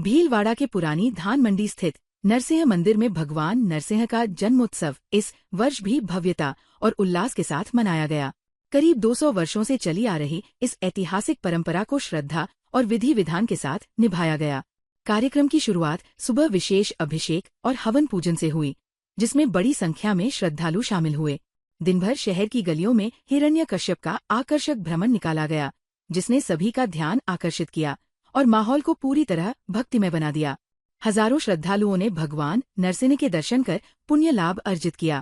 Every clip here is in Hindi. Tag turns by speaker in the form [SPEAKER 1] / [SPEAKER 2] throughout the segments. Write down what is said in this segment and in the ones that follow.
[SPEAKER 1] भीलवाड़ा के पुरानी धान मंडी स्थित नरसिंह मंदिर में भगवान नरसिंह का जन्मोत्सव इस वर्ष भी भव्यता और उल्लास के साथ मनाया गया। करीब 200 वर्षों से चली आ रही इस ऐतिहासिक परंपरा को श्रद्धा और विधि विधान के साथ निभाया गया। कार्यक्रम की शुरुआत सुबह विशेष अभिषेक और हवन पूजन से हुई, जिसमें बड़ी संख्या में श्रद्धालु शामिल हुए। दिन भर शहर की गलियों में हिरण्यकश्यप का आकर्षक भ्रमण निकाला गया, जिसने सभी का ध्यान आकर्षित किया और माहौल को पूरी तरह भक्तिमय बना दिया। हजारों श्रद्धालुओं ने भगवान नरसिंह के दर्शन कर पुण्य लाभ अर्जित किया।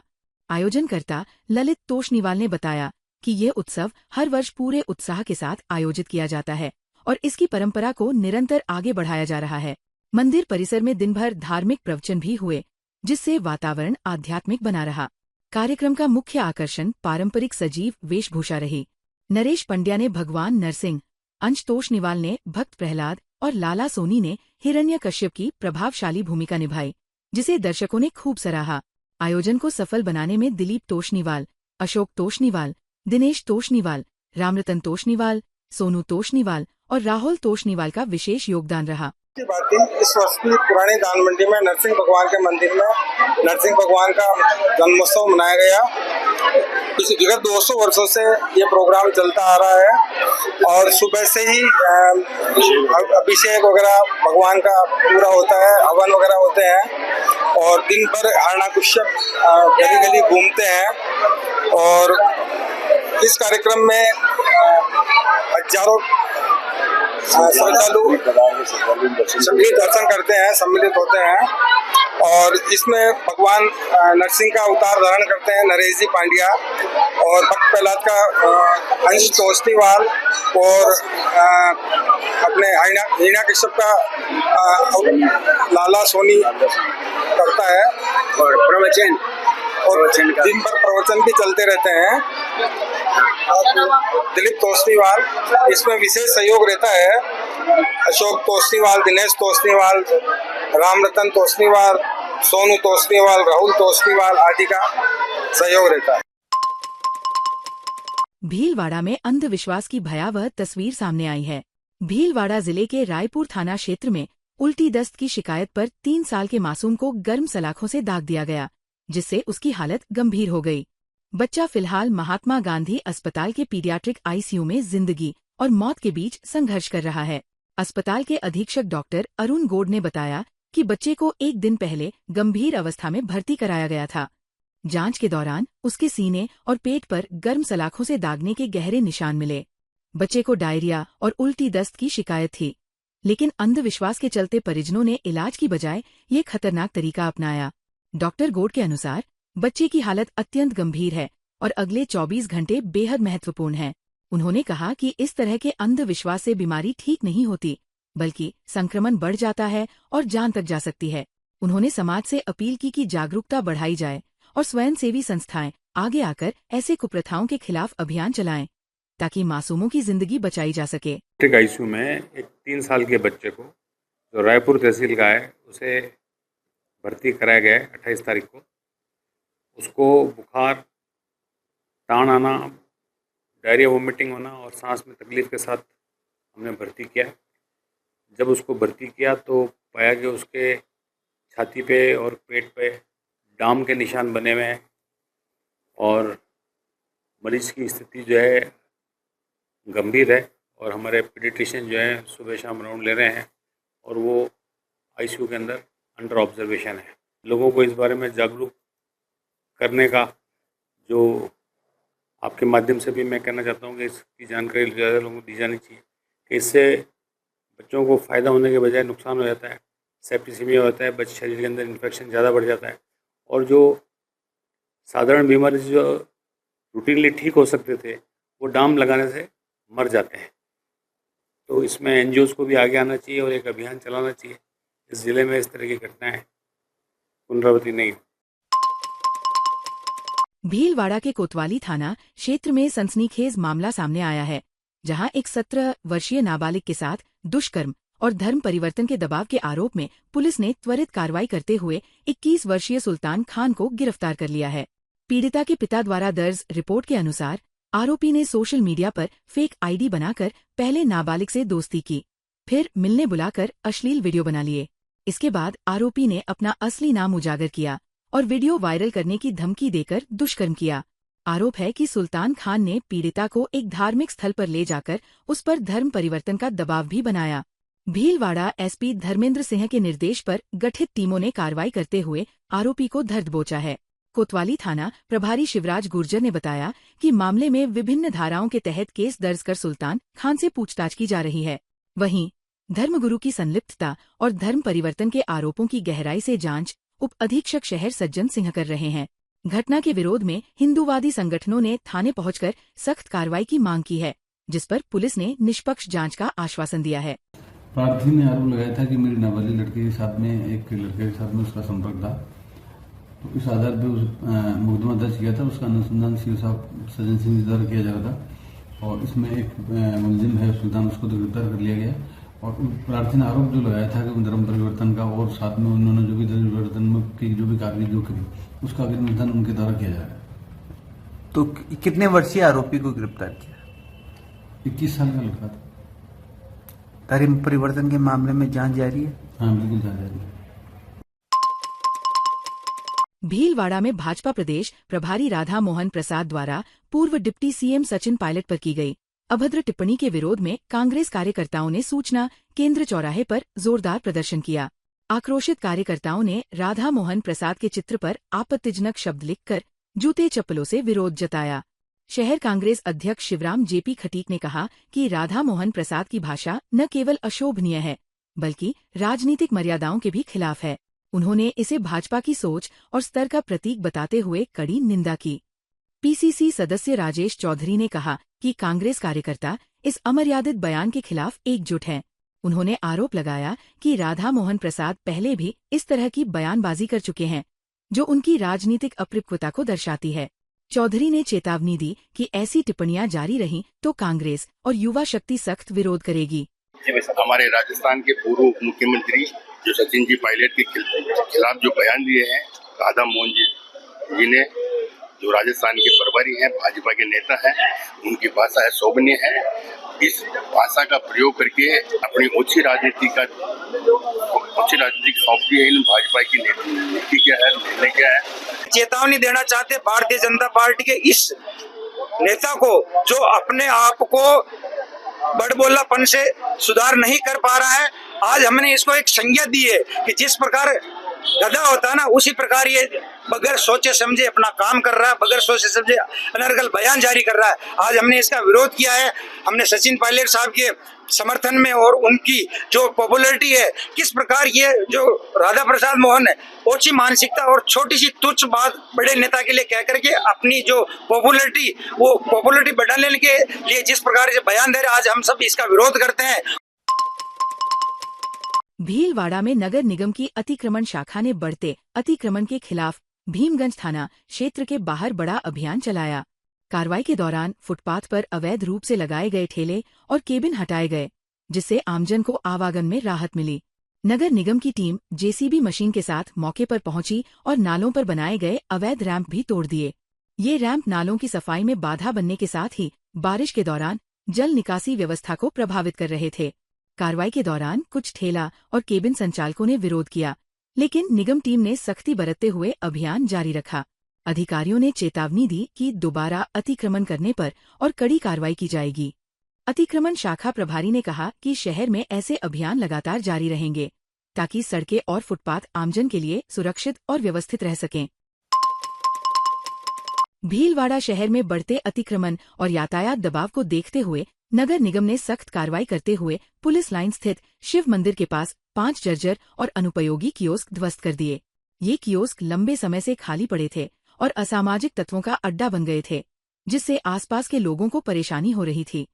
[SPEAKER 1] आयोजनकर्ता ललित तोषनीवाल ने बताया कि ये उत्सव हर वर्ष पूरे उत्साह के साथ आयोजित किया जाता है और इसकी परंपरा को निरंतर आगे बढ़ाया जा रहा है। मंदिर परिसर में दिन भर धार्मिक प्रवचन भी हुए, जिससे वातावरण आध्यात्मिक बना रहा। कार्यक्रम का मुख्य आकर्षण पारंपरिक सजीव वेशभूषा रही। नरेश पंड्या ने भगवान नरसिंह, अंश तोषनीवाल ने भक्त प्रहलाद और लाला सोनी ने हिरण्यकश्यप की प्रभावशाली भूमिका निभाई, जिसे दर्शकों ने खूब सराहा। आयोजन को सफल बनाने में दिलीप तोषनीवाल, अशोक तोषनीवाल, दिनेश तोषनीवाल, रामरतन तोषनीवाल, सोनू तोषनीवाल और राहुल तोषनीवाल का विशेष योगदान रहा।
[SPEAKER 2] की बात थी, इस वर्ष की पुरानी दान मंडी में नरसिंह भगवान के मंदिर में नरसिंह भगवान का जन्मोत्सव मनाया गया। पिछले विगत 200 वर्षों से ये प्रोग्राम चलता आ रहा है और सुबह से ही अभिषेक वगैरह भगवान का पूरा होता है, हवन वगैरह होते हैं और दिन भर हिरण्यकश्यप गली गली घूमते हैं और इस कार्यक्रम में हजारों श्रद्धालु सभी दर्शन करते हैं, सम्मिलित होते हैं और इसमें भगवान नरसिंह का अवतार धारण करते हैं नरेश जी पांड्या और भक्त प्रहलाद का अंश तोषनीवाल और अपने हिरण्यकश्यप का लाला सोनी करता है और प्रवचन दिन भर प्रवचन भी चलते रहते हैं। दिलीप तोषनीवाल इसमें विशेष सहयोग रहता है। अशोक तोषनीवाल, दिनेश तोषनीवाल, रामरतन तोषनीवाल, सोनू तोषनीवाल, राहुल तोषनीवाल आदि का सहयोग रहता है।
[SPEAKER 1] भीलवाड़ा में अंधविश्वास की भयावह तस्वीर सामने आई है। भीलवाड़ा जिले के रायपुर थाना क्षेत्र में उल्टी दस्त की शिकायत पर 3 साल के मासूम को गर्म सलाखों से दाग दिया गया, जिससे उसकी हालत गंभीर हो गई। बच्चा फिलहाल महात्मा गांधी अस्पताल के पीडियाट्रिक आईसीयू में जिंदगी और मौत के बीच संघर्ष कर रहा है। अस्पताल के अधीक्षक डॉक्टर अरुण गौड़ ने बताया कि बच्चे को 1 दिन पहले गंभीर अवस्था में भर्ती कराया गया था। जांच के दौरान उसके सीने और पेट पर गर्म सलाखों से दागने के गहरे निशान मिले। बच्चे को डायरिया और उल्टी दस्त की शिकायत थी, लेकिन अंधविश्वास के चलते परिजनों ने इलाज की बजाय ये खतरनाक तरीका अपनाया। डॉक्टर गौड़ के अनुसार बच्चे की हालत अत्यंत गंभीर है और अगले 24 घंटे बेहद महत्वपूर्ण हैं। उन्होंने कहा कि इस तरह के अंधविश्वास से बीमारी ठीक नहीं होती, बल्कि संक्रमण बढ़ जाता है और जान तक जा सकती है। उन्होंने समाज से अपील की कि जागरूकता बढ़ाई जाए और स्वयंसेवी संस्थाएं आगे आकर ऐसे कुप्रथाओं के खिलाफ अभियान चलाएं, ताकि मासूमों की जिंदगी बचाई जा सके।
[SPEAKER 3] आईसीयू में एक 3 साल के बच्चे को, जो रायपुर तहसील का है, उसे भर्ती कराया गया है 28 तारीख को। उसको बुखार, टान आना, डायरिया, वोमिटिंग होना और सांस में तकलीफ के साथ हमने भर्ती किया। जब उसको भर्ती किया तो पाया कि उसके छाती पे और पेट पे डाम के निशान बने हुए हैं और मरीज़ की स्थिति जो है गंभीर है और हमारे पीडियाट्रिशियन जो है सुबह शाम राउंड ले रहे हैं और वो आईसीयू के अंदर अंडर ऑब्जर्वेशन है। लोगों को इस बारे में जागरूक करने का जो आपके माध्यम से भी मैं कहना चाहता हूँ कि इसकी जानकारी ज़्यादा लोगों को दी जानी चाहिए कि इससे बच्चों को फ़ायदा होने के बजाय नुकसान हो जाता है, सेप्टिसिमिया होता है, बच्चे शरीर के अंदर इन्फेक्शन ज़्यादा बढ़ जाता है और जो साधारण बीमारी जो रूटीनली ठीक हो सकते थे वो डाम लगाने से मर जाते हैं। तो इसमें एनजीओज़ को भी आगे आना चाहिए और एक अभियान चलाना चाहिए। इस जिले में इस तरह की घटनाएं पुनरावृत्ति नहीं।
[SPEAKER 1] भीलवाड़ा के कोतवाली थाना क्षेत्र में सनसनीखेज मामला सामने आया है, जहां एक 17 वर्षीय नाबालिग के साथ दुष्कर्म और धर्म परिवर्तन के दबाव के आरोप में पुलिस ने त्वरित कार्रवाई करते हुए 21 वर्षीय सुल्तान खान को गिरफ्तार कर लिया है। पीड़िता के पिता द्वारा दर्ज रिपोर्ट के अनुसार आरोपी ने सोशल मीडिया पर फेक आईडी बनाकर पहले नाबालिग से दोस्ती की, फिर मिलने बुलाकर अश्लील वीडियो बना लिए। इसके बाद आरोपी ने अपना असली नाम उजागर किया और वीडियो वायरल करने की धमकी देकर दुष्कर्म किया। आरोप है कि सुल्तान खान ने पीड़िता को एक धार्मिक स्थल पर ले जाकर उस पर धर्म परिवर्तन का दबाव भी बनाया। भीलवाड़ा एसपी धर्मेंद्र सिंह के निर्देश पर गठित टीमों ने कार्रवाई करते हुए आरोपी को धर दबोचा है। कोतवाली थाना प्रभारी शिवराज गुर्जर ने बताया कि मामले में विभिन्न धाराओं के तहत केस दर्ज कर सुल्तान खान से पूछताछ की जा रही है। वहीं धर्मगुरु की संलिप्तता और धर्म परिवर्तन के आरोपों की गहराई से जांच उप अधीक्षक शहर सज्जन सिंह कर रहे हैं। घटना के विरोध में हिंदूवादी संगठनों ने थाने पहुंचकर सख्त कार्रवाई की मांग की है, जिस पर पुलिस ने निष्पक्ष जांच का आश्वासन दिया है।
[SPEAKER 4] प्रार्थी ने आरोप लगाया था कि मेरी नाबालिग लड़के के साथ में एक लड़के के साथ में उसका संपर्क था, तो इस आधार पर उस मुकदमा दर्ज किया था। उसका अनुसंधान सीओ साहब सज्जन सिंह द्वारा किया जा रहा था और इसमें एक मुलजिम है सुल्तान, उसको तो गिरफ्तार कर लिया गया। और प्रार्थी ने आरोप जो लगाया था कि धर्म परिवर्तन का और साथ में उन्होंने जो भी धर्म परिवर्तन की जो भी कार्रवाई जो करी उसका आगे अनुसंधान उनके द्वारा किया जा रहा है।
[SPEAKER 5] तो कितने वर्षीय आरोपी को गिरफ्तार किया?
[SPEAKER 4] 21 साल का लड़का था।
[SPEAKER 5] धर्म परिवर्तन के मामले में जांच जारी है?
[SPEAKER 4] हाँ, बिल्कुल जांच जारी है।
[SPEAKER 1] भीलवाड़ा में भाजपा प्रदेश प्रभारी राधा मोहन प्रसाद द्वारा पूर्व डिप्टी सीएम सचिन पायलट पर की गई अभद्र टिप्पणी के विरोध में कांग्रेस कार्यकर्ताओं ने सूचना केंद्र चौराहे पर जोरदार प्रदर्शन किया। आक्रोशित कार्यकर्ताओं ने राधा मोहन प्रसाद के चित्र पर आपत्तिजनक शब्द लिखकर जूते चप्पलों से विरोध जताया। शहर कांग्रेस अध्यक्ष शिवराम जेपी खटीक ने कहा कि राधा मोहन प्रसाद की भाषा न केवल अशोभनीय है बल्कि राजनीतिक मर्यादाओं के भी खिलाफ है। उन्होंने इसे भाजपा की सोच और स्तर का प्रतीक बताते हुए कड़ी निंदा की। पीसीसी सदस्य राजेश चौधरी ने कहा कि कांग्रेस कार्यकर्ता इस अमर्यादित बयान के खिलाफ एकजुट हैं। उन्होंने आरोप लगाया कि राधा मोहन प्रसाद पहले भी इस तरह की बयानबाजी कर चुके हैं, जो उनकी राजनीतिक अपरिपक्वता को दर्शाती है। चौधरी ने चेतावनी दी कि ऐसी टिप्पणियां जारी रहीं तो कांग्रेस और युवा शक्ति सख्त विरोध करेगी।
[SPEAKER 6] हमारे राजस्थान के पूर्व मुख्यमंत्री जो सचिन जी पायलट के खिलाफ जो बयान दिए हैं राधा मोहन जी ने, जो राजस्थान के प्रभारी हैं, भाजपा के नेता हैं, उनकी भाषा अशोभनीय है। इस भाषा का प्रयोग करके अपनी ओछी राजनीतिक सौंपी है इन भाजपा की नीति क्या है, निर्णय क्या है।
[SPEAKER 2] चेतावनी देना चाहते भारतीय जनता पार्टी के इस नेता को जो अपने आप को बड़बोलापन से सुधार नहीं कर पा रहा है। आज हमने इसको एक संज्ञा दी है कि जिस प्रकार गधा होता है ना, उसी प्रकार ये बगैर सोचे समझे अपना काम कर रहा है, बगैर सोचे समझे अनर्गल बयान जारी कर रहा है। आज हमने इसका विरोध किया है। हमने सचिन पायलट साहब के समर्थन में और उनकी जो पॉपुलैरिटी है, किस प्रकार ये जो राधा प्रसाद मोहन है ओछी मानसिकता और छोटी सी तुच्छ बात बड़े नेता के लिए कह करके अपनी जो पॉपुलैरिटी बढ़ाने के लिए जिस प्रकार से बयान दे रहे, आज हम सब इसका विरोध करते हैं।
[SPEAKER 1] भीलवाड़ा में नगर निगम की अतिक्रमण शाखा ने बढ़ते अतिक्रमण के खिलाफ भीमगंज थाना क्षेत्र के बाहर बड़ा अभियान चलाया। कार्रवाई के दौरान फुटपाथ पर अवैध रूप से लगाए गए ठेले और केबिन हटाए गए, जिससे आमजन को आवागमन में राहत मिली। नगर निगम की टीम जेसीबी मशीन के साथ मौके पर पहुंची और नालों पर बनाए गए अवैध रैंप भी तोड़ दिए। ये रैंप नालों की सफाई में बाधा बनने के साथ ही बारिश के दौरान जल निकासी व्यवस्था को प्रभावित कर रहे थे। कार्रवाई के दौरान कुछ ठेला और केबिन संचालकों ने विरोध किया, लेकिन निगम टीम ने सख्ती बरतते हुए अभियान जारी रखा। अधिकारियों ने चेतावनी दी कि दोबारा अतिक्रमण करने पर और कड़ी कार्रवाई की जाएगी। अतिक्रमण शाखा प्रभारी ने कहा कि शहर में ऐसे अभियान लगातार जारी रहेंगे ताकि सड़कें और फुटपाथ आमजन के लिए सुरक्षित और व्यवस्थित रह सकें। भीलवाड़ा शहर में बढ़ते अतिक्रमण और यातायात दबाव को देखते हुए नगर निगम ने सख्त कार्रवाई करते हुए पुलिस लाइन स्थित शिव मंदिर के पास 5 जर्जर और अनुपयोगी कियोस्क ध्वस्त कर दिए। ये कियोस्क लंबे समय से खाली पड़े थे और असामाजिक तत्वों का अड्डा बन गए थे, जिससे आसपास के लोगों को परेशानी हो रही थी।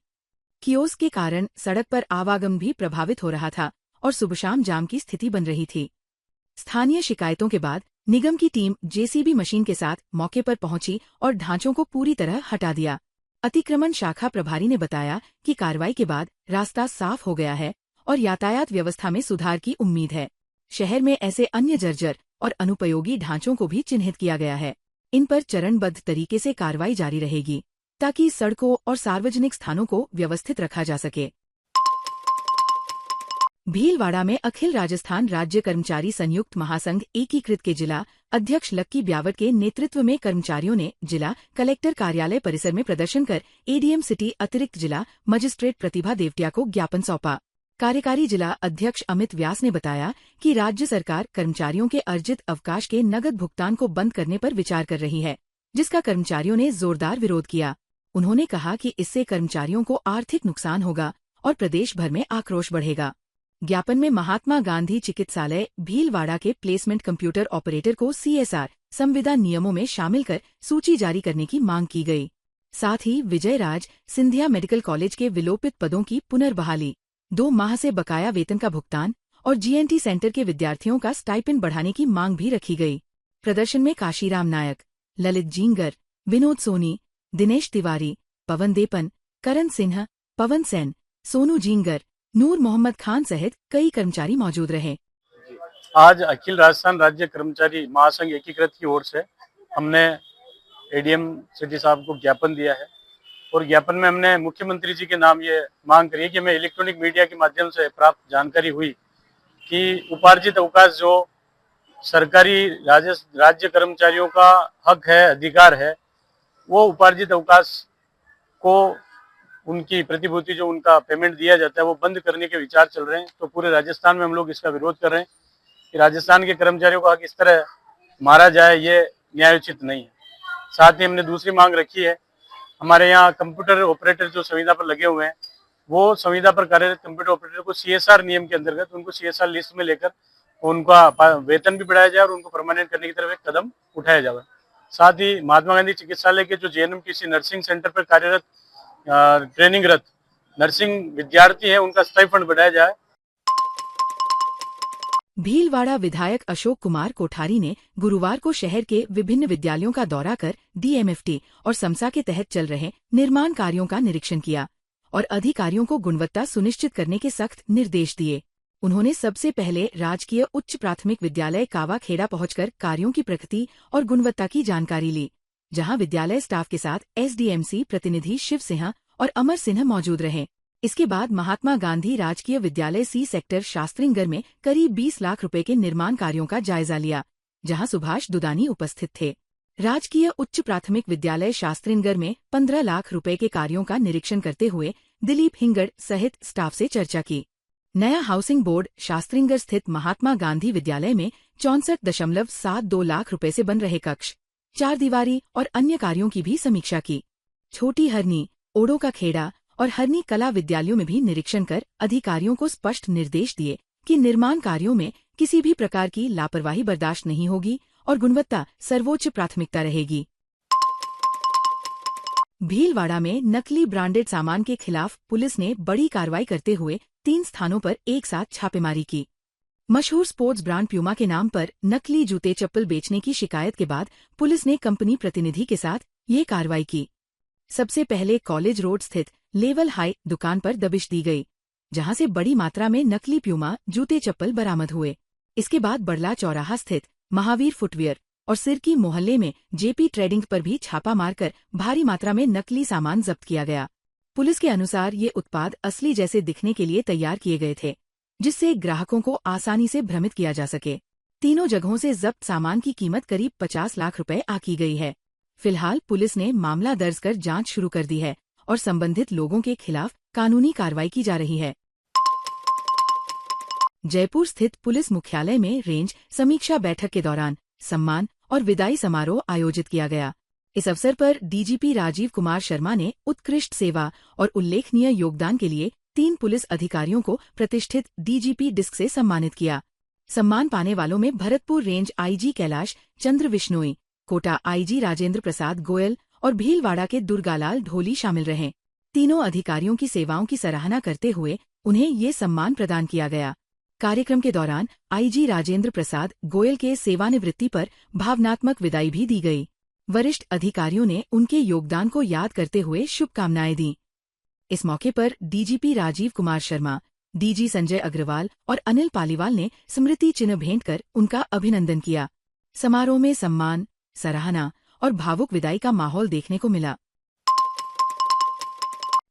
[SPEAKER 1] कियोस्क के कारण सड़क पर आवागमन भी प्रभावित हो रहा था और सुबह-शाम जाम की स्थिति बन रही थी। स्थानीय शिकायतों के बाद निगम की टीम जेसीबी मशीन के साथ मौके पर पहुंची और ढांचों को पूरी तरह हटा दिया। अतिक्रमण शाखा प्रभारी ने बताया कि कार्रवाई के बाद रास्ता साफ हो गया है और यातायात व्यवस्था में सुधार की उम्मीद है। शहर में ऐसे अन्य जर्जर और अनुपयोगी ढांचों को भी चिन्हित किया गया है। इन पर चरणबद्ध तरीके से कार्रवाई जारी रहेगी ताकि सड़कों और सार्वजनिक स्थानों को व्यवस्थित रखा जा सके। भीलवाड़ा में अखिल राजस्थान राज्य कर्मचारी संयुक्त महासंघ एकीकृत के जिला अध्यक्ष लक्की ब्यावट के नेतृत्व में कर्मचारियों ने जिला कलेक्टर कार्यालय परिसर में प्रदर्शन कर एडीएम सिटी अतिरिक्त जिला मजिस्ट्रेट प्रतिभा देवटिया को ज्ञापन सौंपा। कार्यकारी जिला अध्यक्ष अमित व्यास ने बताया कि राज्य सरकार कर्मचारियों के अर्जित अवकाश के नगद भुगतान को बंद करने पर विचार कर रही है, जिसका कर्मचारियों ने जोरदार विरोध किया। उन्होंने कहा कि इससे कर्मचारियों को आर्थिक नुकसान होगा और प्रदेश भर में आक्रोश बढ़ेगा। ज्ञापन में महात्मा गांधी चिकित्सालय भीलवाड़ा के प्लेसमेंट कंप्यूटर ऑपरेटर को CSR संविदा नियमों में शामिल कर सूची जारी करने की मांग की गई। साथ ही विजय राज सिंधिया मेडिकल कॉलेज के विलोपित पदों की पुनर्बहाली, 2 माह से बकाया वेतन का भुगतान और GNT सेंटर के विद्यार्थियों का स्टाइपेंड बढ़ाने की मांग भी रखी गई। प्रदर्शन में काशीराम नायक, ललित जिंगर, विनोद सोनी, दिनेश तिवारी, पवन देपन, करण सिन्हा, पवन सेन, सोनू जिंगर, नूर मोहम्मद खान सहित कई कर्मचारी मौजूद रहे।
[SPEAKER 7] आज अखिल राजस्थान राज्य कर्मचारी महासंघ एकीकृत की ओर से हमने एडीएम सिटी साहब को ज्ञापन दिया है और ज्ञापन में हमने मुख्यमंत्री जी के नाम ये मांग करी है कि हमें इलेक्ट्रॉनिक मीडिया के माध्यम से प्राप्त जानकारी हुई कि उपार्जित अवकाश जो सरकारी राज्य कर्मचारियों का हक है, अधिकार है, वो उपार्जित अवकाश को उनकी प्रतिभूति जो उनका पेमेंट दिया जाता है वो बंद करने के विचार चल रहे हैं। तो पूरे राजस्थान में हम लोग इसका विरोध कर रहे हैं कि राजस्थान के कर्मचारियों को हक इस तरह मारा जाए, ये न्यायोचित नहीं है। साथ ही हमने दूसरी मांग रखी है, हमारे यहाँ कंप्यूटर ऑपरेटर जो संविदा पर लगे हुए हैं, वो संविदा पर कार्यरत कंप्यूटर ऑपरेटर को CSR नियम के अंतर्गत उनको CSR लिस्ट में लेकर उनका वेतन भी बढ़ाया जाए और उनको परमानेंट करने की तरफ एक कदम उठाया जाए। साथ ही महात्मा गांधी चिकित्सालय के जो JNMTC नर्सिंग सेंटर पर कार्यरत ट्रेनिंगरत नर्सिंग विद्यार्थी है, उनका स्टाइपेंड बढ़ाया जाए।
[SPEAKER 1] भीलवाड़ा विधायक अशोक कुमार कोठारी ने गुरुवार को शहर के विभिन्न विद्यालयों का दौरा कर DMFT और समसा के तहत चल रहे निर्माण कार्यों का निरीक्षण किया और अधिकारियों को गुणवत्ता सुनिश्चित करने के सख्त निर्देश दिए। उन्होंने सबसे पहले राजकीय उच्च प्राथमिक विद्यालय कावाखेड़ा पहुंचकर कार्यों की प्रगति और गुणवत्ता की जानकारी ली, जहां विद्यालय स्टाफ के साथ SDMC प्रतिनिधि शिव सिंह और अमर सिन्हा मौजूद रहे। इसके बाद महात्मा गांधी राजकीय विद्यालय C सेक्टर शास्त्रीनगर में करीब 20 लाख रुपए के निर्माण कार्यों का जायजा लिया, जहां सुभाष दुदानी उपस्थित थे। राजकीय उच्च प्राथमिक विद्यालय शास्त्रीनगर में 15 लाख रुपए के कार्यों का निरीक्षण करते हुए दिलीप हिंगड़ सहित स्टाफ से चर्चा की। नया हाउसिंग बोर्ड शास्त्रीनगर स्थित महात्मा गांधी विद्यालय में 64.72 लाख रुपए से बन रहे कक्ष, 4 दीवारी और अन्य कार्यों की भी समीक्षा की। छोटी हरनी, ओडो का खेड़ा और हरनी कला विद्यालयों में भी निरीक्षण कर अधिकारियों को स्पष्ट निर्देश दिए कि निर्माण कार्यों में किसी भी प्रकार की लापरवाही बर्दाश्त नहीं होगी और गुणवत्ता सर्वोच्च प्राथमिकता रहेगी। भीलवाड़ा में नकली ब्रांडेड सामान के खिलाफ पुलिस ने बड़ी कार्रवाई करते हुए 3 स्थानों पर एक साथ छापेमारी की। मशहूर स्पोर्ट्स ब्रांड प्यूमा के नाम पर नकली जूते चप्पल बेचने की शिकायत के बाद पुलिस ने कंपनी प्रतिनिधि के साथ ये कार्रवाई की। सबसे पहले कॉलेज रोड स्थित लेवल हाई दुकान पर दबिश दी गई, जहां से बड़ी मात्रा में नकली प्यूमा जूते चप्पल बरामद हुए। इसके बाद बड़ला चौराहा स्थित महावीर फुटवियर और सिरकी मोहल्ले में JP ट्रेडिंग पर भी छापा मारकर भारी मात्रा में नकली सामान जब्त किया गया। पुलिस के अनुसार ये उत्पाद असली जैसे दिखने के लिए तैयार किए गए थे, जिससे ग्राहकों को आसानी से भ्रमित किया जा सके। तीनों जगहों से जब्त सामान की कीमत करीब 50 लाख रुपए आकी गई है। फिलहाल पुलिस ने मामला दर्ज कर जांच शुरू कर दी है और संबंधित लोगों के खिलाफ कानूनी कार्रवाई की जा रही है। जयपुर स्थित पुलिस मुख्यालय में रेंज समीक्षा बैठक के दौरान सम्मान और विदाई समारोह आयोजित किया गया। इस अवसर पर DGP राजीव कुमार शर्मा ने उत्कृष्ट सेवा और उल्लेखनीय योगदान के लिए 3 पुलिस अधिकारियों को प्रतिष्ठित DGP डिस्क से सम्मानित किया। सम्मान पाने वालों में Bharatpur range IG Kailash Chandra Bishnoi, Kota IG Rajendra Prasad Goyal और भीलवाड़ा के दुर्गालाल ढोली शामिल रहे। तीनों अधिकारियों की सेवाओं की सराहना करते हुए उन्हें ये सम्मान प्रदान किया गया। कार्यक्रम के दौरान IG राजेंद्र प्रसाद गोयल के सेवानिवृत्ति पर भावनात्मक विदाई भी दी गई। वरिष्ठ अधिकारियों ने उनके योगदान को याद करते हुए शुभकामनाएं दी। इस मौके पर DGP राजीव कुमार शर्मा, DG संजय अग्रवाल और अनिल पालीवाल ने स्मृति चिन्ह भेंट कर उनका अभिनंदन किया। समारोह में सम्मान, सराहना और भावुक विदाई का माहौल देखने को मिला।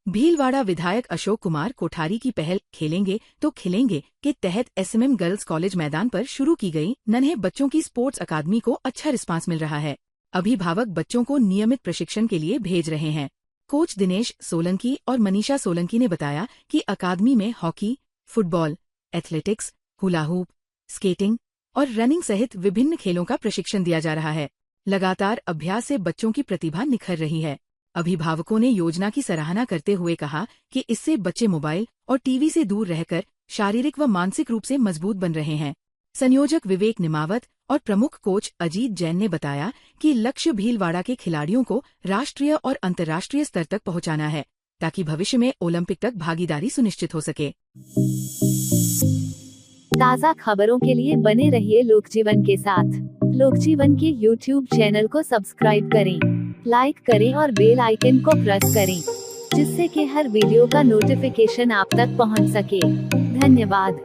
[SPEAKER 1] भीलवाड़ा विधायक अशोक कुमार कोठारी की पहल खेलेंगे तो खिलेंगे के तहत एसएमएम गर्ल्स कॉलेज मैदान पर शुरू की गई नन्हे बच्चों की स्पोर्ट्स अकादमी को अच्छा रिस्पांस मिल रहा है। अभिभावक बच्चों को नियमित प्रशिक्षण के लिए भेज रहे हैं। कोच दिनेश सोलंकी और मनीषा सोलंकी ने बताया कि अकादमी में hockey, football, athletics, hula hoop, skating और रनिंग सहित विभिन्न खेलों का प्रशिक्षण दिया जा रहा है। लगातार अभ्यास से बच्चों की प्रतिभा निखर रही है। अभिभावकों ने योजना की सराहना करते हुए कहा कि इससे बच्चे मोबाइल और टीवी से दूर रहकर शारीरिक व मानसिक रूप से मजबूत बन रहे हैं। संयोजक विवेक निमावत और प्रमुख कोच अजीत जैन ने बताया कि लक्ष्य भीलवाड़ा के खिलाड़ियों को राष्ट्रीय और अंतर्राष्ट्रीय स्तर तक पहुंचाना है, ताकि भविष्य में ओलंपिक तक भागीदारी सुनिश्चित हो सके।
[SPEAKER 8] ताज़ा खबरों के लिए बने रहिए लोकजीवन के साथ। लोकजीवन के YouTube चैनल को सब्सक्राइब करें, लाइक करें और बेल आइकन को प्रेस करें, जिससे कि हर वीडियो का नोटिफिकेशन आप तक पहुंच सके। धन्यवाद।